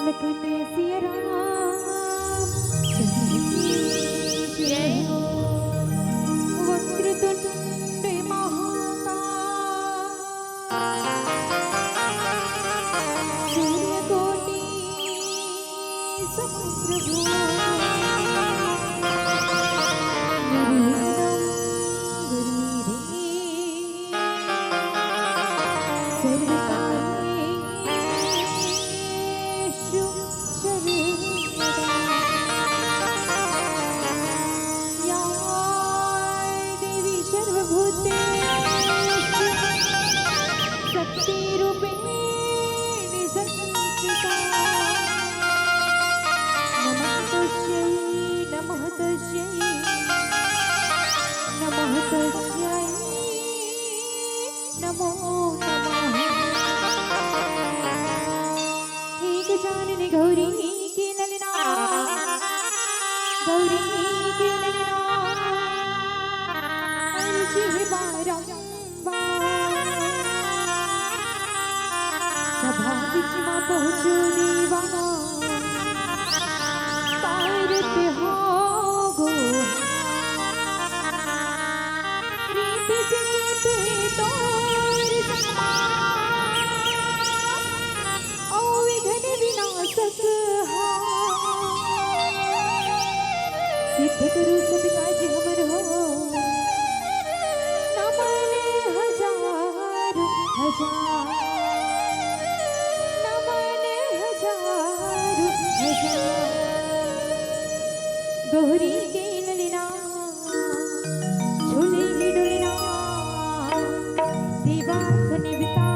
लखन सिया राम चंद्र की जय हो। वक्रतुंड महाकाय सूर्यकोटि समप्रभो नमो नमः। एक जानने गौरी की ललना गौरी की ललना अर्जी बारंबार सभा विच मां पहुंचो दीवाना तारत हो गो रीत से तोर समा ओ विघ्न विनाशक हा सिद्ध करो सब काज हमर हो नमन हजार हजार नमन हजार हजार गौरी के ललना झूले ही डुलना दीवा निविता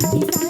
की